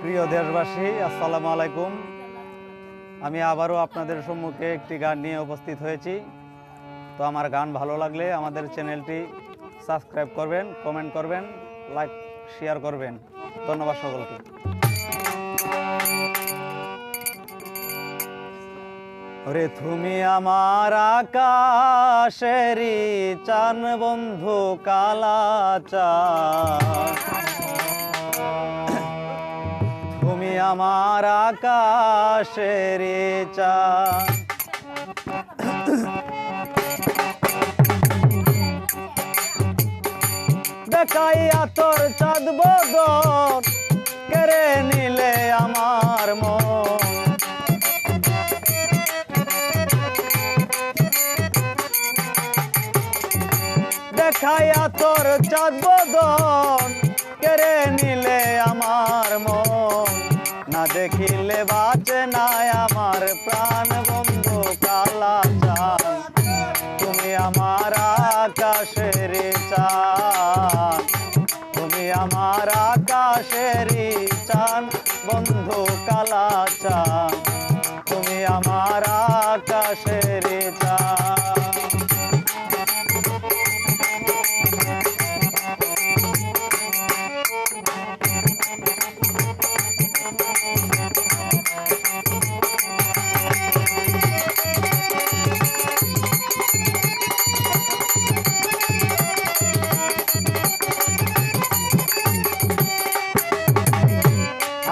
প্রিয় দেশবাসী, আসসালামু আলাইকুম। আমি আবারও আপনাদের সম্মুখে একটি গান নিয়ে উপস্থিত হয়েছি। তো আমার গান ভালো লাগলে আমাদের চ্যানেলটি সাবস্ক্রাইব করবেন, কমেন্ট করবেন, লাইক শেয়ার করবেন। ধন্যবাদ সকলকে। ওরে তুমি আমার আকাশেরই চান বন্ধু কালা চান, তুমি আমার আকাশেরই চান। দেখাইয়া তোর চাঁদ বদন কেড়ে নিলে আমার মন, দেখাইয়া তোর চাঁদ বদন কেড়ে নিলে আমার মন। না দেখিলে বাঁচে নাই আমার প্রাণ বন্ধু কালা চান, তুমি আমার আকাশের চান, তুমি আমার আকাশের চান বন্ধু কালা চান, তুমি আমার আকাশের চান।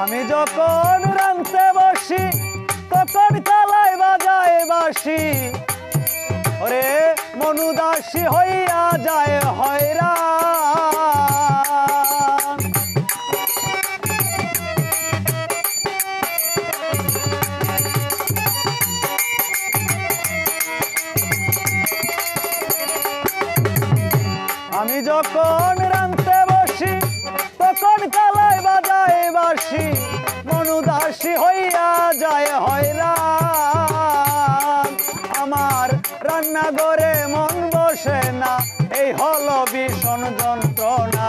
আমি যখন রাঁধতে বসি তখন কালাই বাজায় বাঁশি, ওরে মনুদাসী হইয়া যায় হয়রান। আমি যখন রাঁধতে বসি তখন কালাই বাজায় বাঁশি, মনুদাসী হইয়া যায় হয়রান। আমার রান্নাঘরে মন বসে না, এই হলো ভীষণ যন্ত্রণা।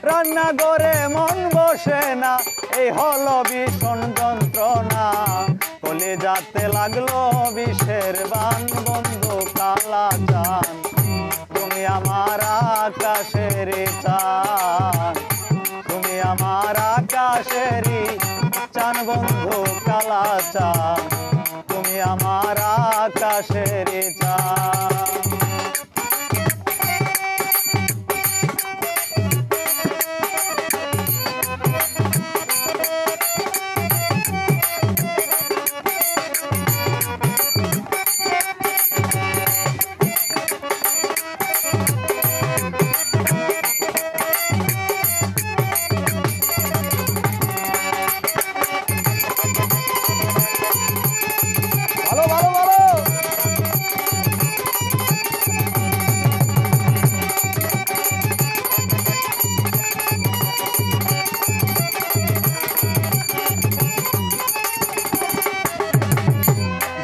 রান্নাঘরে মন বসে না, এই হলো ভীষণ যন্ত্রণা। কলিজাতে লাগলো বিষের বান বন্ধু কালা চান, তুমি আমার আকাশের চান, তুমি আমার আকাশের চান বন্ধু কালা চান, তুমি আমার আকাশের চান।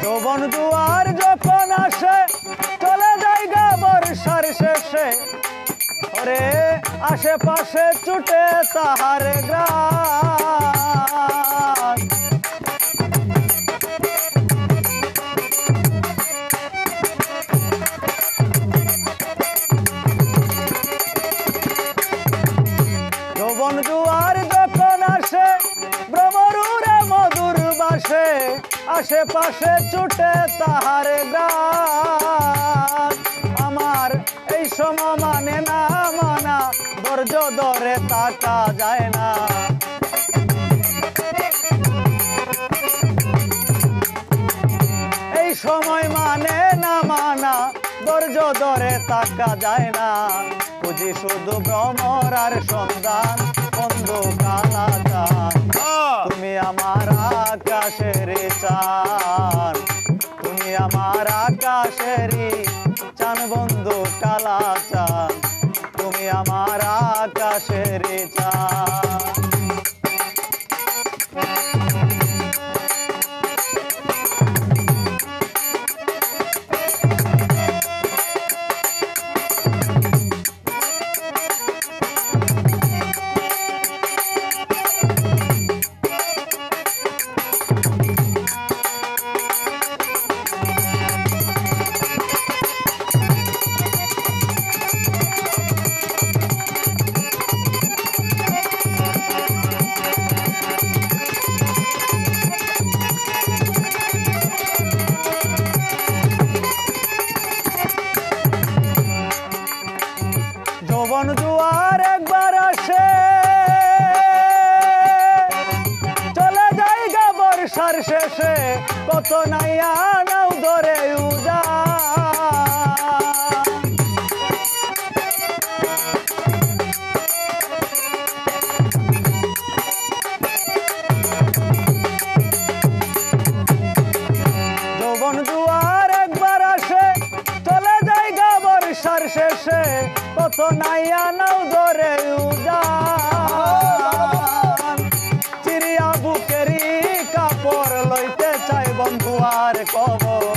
যৌবন দুয়ার যখন আসে চলে যাইগা বর্ষার শেষে, ওরে আশেপাশে ছুটে তাহার গ্রাম। যৌবন দুয়ার যখন আসে ভ্রমরুরে মধুর বাসে, আশেপাশে ছুটে তাহার গান। আমার এই সময় মানে না মানা, ধৈর্য ধরে তাকা যায় না। এই সময় মানে না মানা, ধৈর্য ধরে তাকা যায় না। খুঁজি শুধু ভ্রমর আর সন্ধান বন্ধু কালা চান, তুমি আমার আকাশের চান, তুমি আমার আকাশের চান বন্ধু কালা চান, তুমি আমার আকাশের চান। যৌবন জুয়ার একবার আসে চলে যায় গা বর্ষার শেষে কত নাইয়া নাও ধরে উজা যৌবন জুয়ার একবার আসে চলে যায় গা বর্ষার শেষে কত নাইয়া নাও ধরে উজান চিরিয়া বুকেরি কাপড় লইতে চাই বন্ধু আর কবর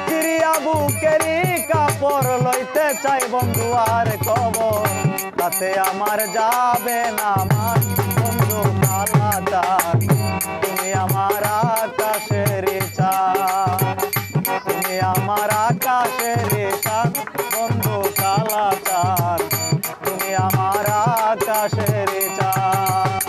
চিরিয়া বুকেরি কাপড় লইতে চাই বন্ধু আর কবর তাতে আমার যাবে না মান বন্ধু কালাচার তুমি আমার আকাশের চাঁদ তুমি আমার আকাশের চাঁদ বন্ধু কালাচার তুমি আমার আকাশের চাঁদ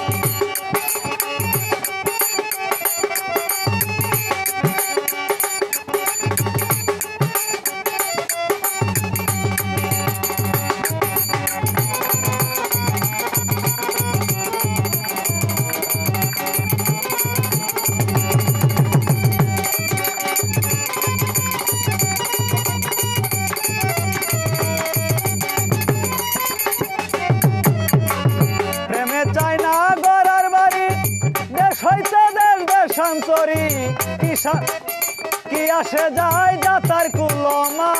চাই না গড়ার বাড়ি দেশ হইতে দেশ দেশান্তরি কি আসে যায় যাতার কুলমা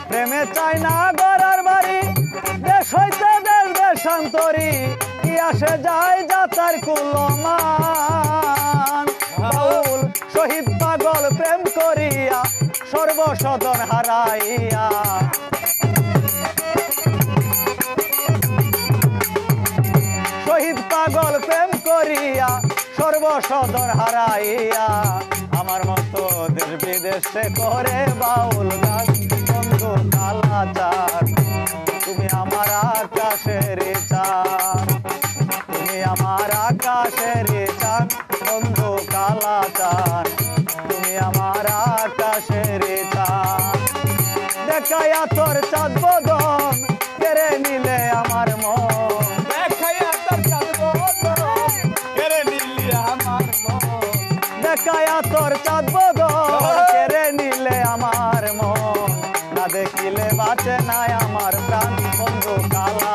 প্রেমে চাই না গড়ার বাড়ি দেশ হইতে দেশ দেশান্তরি কি আসে যায় যাতার কুলমা শহীদ পাগল প্রেম করিয়া সর্বসদন হারাইয়া শহীদ পাগল প্রেম করিয়া সর্বসদন হারাইয়া আমার মতো দেশ বিদেশে করে বাউল গান বন্ধু কালাচার তুমি আমার আকাশের চাঁদ তুমি আমার আকাশের চাঁদ বন্ধু কালাচার তুমি আমার আকাশের চাঁদ দেখাইয়া তোর চাঁদ বদন কেড়ে নিলে আমার মন দেখাইয়া তোর চাঁদ বদন কেড়ে নিলি আমার মন দেখাইয়া তোর চাঁদ বদন কেড়ে নিলে আমার মন না দেখিলে বাঁচে নাই আমার প্রাণ বন্ধু কালা